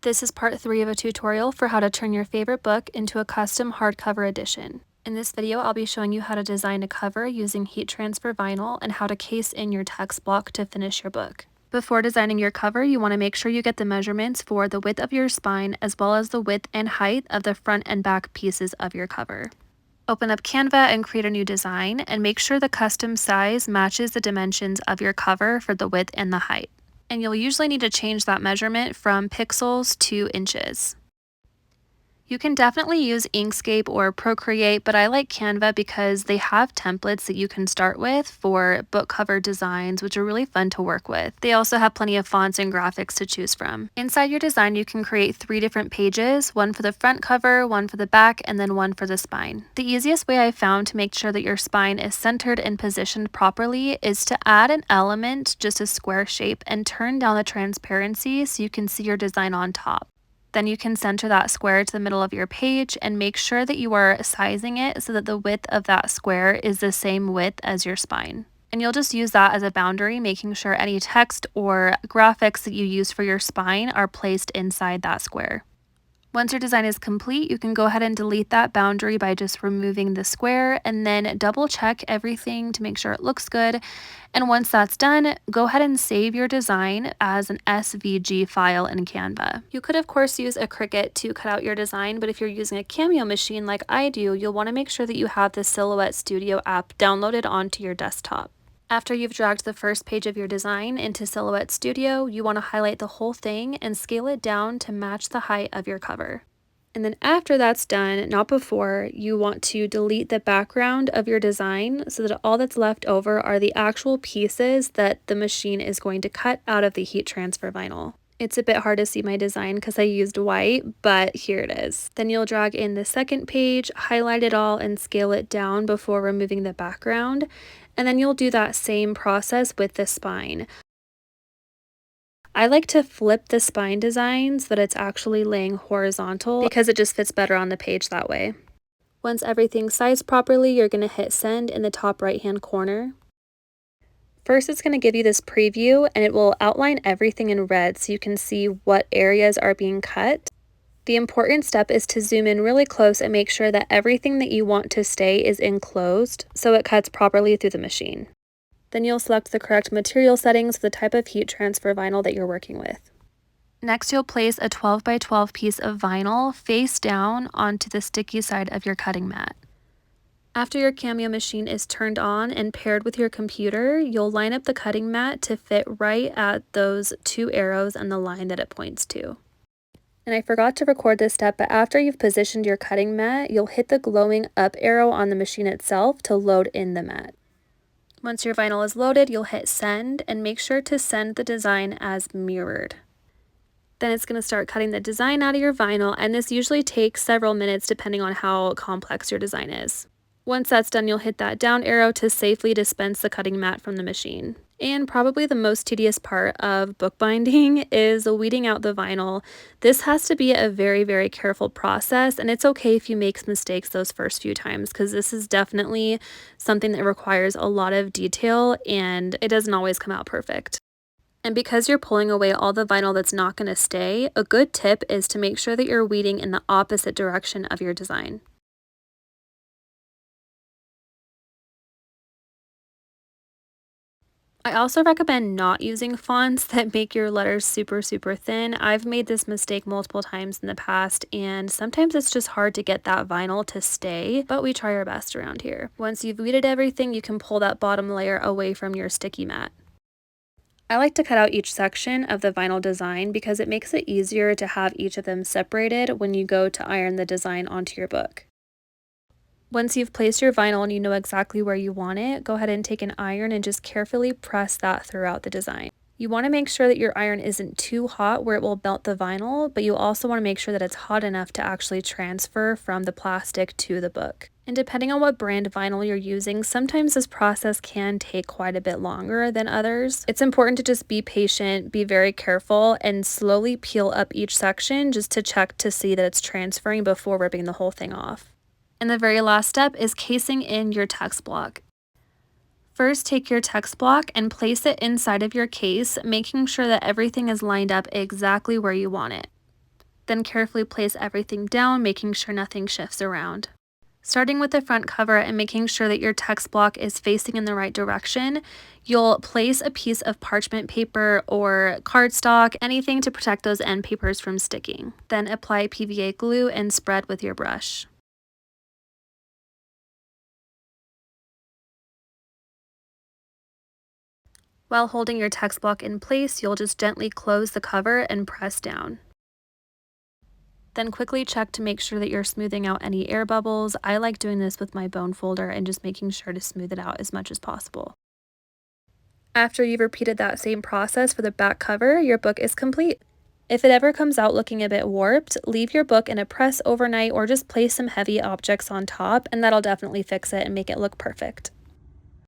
This is part 3 of a tutorial for how to turn your favorite book into a custom hardcover edition. In this video, I'll be showing you how to design a cover using heat transfer vinyl and how to case in your text block to finish your book. Before designing your cover, you want to make sure you get the measurements for the width of your spine as well as the width and height of the front and back pieces of your cover. Open up Canva and create a new design, and make sure the custom size matches the dimensions of your cover for the width and the height. And you'll usually need to change that measurement from pixels to inches. You can definitely use Inkscape or Procreate, but I like Canva because they have templates that you can start with for book cover designs, which are really fun to work with. They also have plenty of fonts and graphics to choose from. Inside your design, you can create 3 different pages, one for the front cover, one for the back, and then one for the spine. The easiest way I found to make sure that your spine is centered and positioned properly is to add an element, just a square shape, and turn down the transparency so you can see your design on top. Then you can center that square to the middle of your page and make sure that you are sizing it so that the width of that square is the same width as your spine. And you'll just use that as a boundary, making sure any text or graphics that you use for your spine are placed inside that square. Once your design is complete, you can go ahead and delete that boundary by just removing the square, and then double check everything to make sure it looks good. And once that's done, go ahead and save your design as an SVG file in Canva. You could of course use a Cricut to cut out your design, but if you're using a Cameo machine like I do, you'll want to make sure that you have the Silhouette Studio app downloaded onto your desktop. After you've dragged the first page of your design into Silhouette Studio, you want to highlight the whole thing and scale it down to match the height of your cover. And then after that's done, not before, you want to delete the background of your design so that all that's left over are the actual pieces that the machine is going to cut out of the heat transfer vinyl. It's a bit hard to see my design because I used white, but here it is. Then you'll drag in the second page, highlight it all, and scale it down before removing the background. And then you'll do that same process with the spine. I like to flip the spine design so that it's actually laying horizontal because it just fits better on the page that way. Once everything's sized properly, you're going to hit send in the top right hand corner. First, it's going to give you this preview and it will outline everything in red so you can see what areas are being cut. The important step is to zoom in really close and make sure that everything that you want to stay is enclosed so it cuts properly through the machine. Then you'll select the correct material settings for the type of heat transfer vinyl that you're working with. Next, you'll place a 12 by 12 piece of vinyl face down onto the sticky side of your cutting mat. After your Cameo machine is turned on and paired with your computer, you'll line up the cutting mat to fit right at those 2 arrows and the line that it points to. And I forgot to record this step, but after you've positioned your cutting mat, you'll hit the glowing up arrow on the machine itself to load in the mat. Once your vinyl is loaded, you'll hit send and make sure to send the design as mirrored. Then it's going to start cutting the design out of your vinyl, and this usually takes several minutes depending on how complex your design is. Once that's done, you'll hit that down arrow to safely dispense the cutting mat from the machine. And probably the most tedious part of bookbinding is weeding out the vinyl. This has to be a very, very careful process, and it's okay if you make mistakes those first few times because this is definitely something that requires a lot of detail and it doesn't always come out perfect. And because you're pulling away all the vinyl that's not going to stay, a good tip is to make sure that you're weeding in the opposite direction of your design. I also recommend not using fonts that make your letters super, super thin. I've made this mistake multiple times in the past, and sometimes it's just hard to get that vinyl to stay, but we try our best around here. Once you've weeded everything, you can pull that bottom layer away from your sticky mat. I like to cut out each section of the vinyl design because it makes it easier to have each of them separated when you go to iron the design onto your book. Once you've placed your vinyl and you know exactly where you want it, go ahead and take an iron and just carefully press that throughout the design. You want to make sure that your iron isn't too hot where it will melt the vinyl, but you also want to make sure that it's hot enough to actually transfer from the plastic to the book. And depending on what brand vinyl you're using, sometimes this process can take quite a bit longer than others. It's important to just be patient, be very careful, and slowly peel up each section just to check to see that it's transferring before ripping the whole thing off. And the very last step is casing in your text block. First, take your text block and place it inside of your case, making sure that everything is lined up exactly where you want it. Then carefully place everything down, making sure nothing shifts around. Starting with the front cover and making sure that your text block is facing in the right direction, you'll place a piece of parchment paper or cardstock, anything to protect those end papers from sticking. Then apply PVA glue and spread with your brush. While holding your text block in place, you'll just gently close the cover and press down. Then quickly check to make sure that you're smoothing out any air bubbles. I like doing this with my bone folder and just making sure to smooth it out as much as possible. After you've repeated that same process for the back cover, your book is complete. If it ever comes out looking a bit warped, leave your book in a press overnight or just place some heavy objects on top, and that'll definitely fix it and make it look perfect.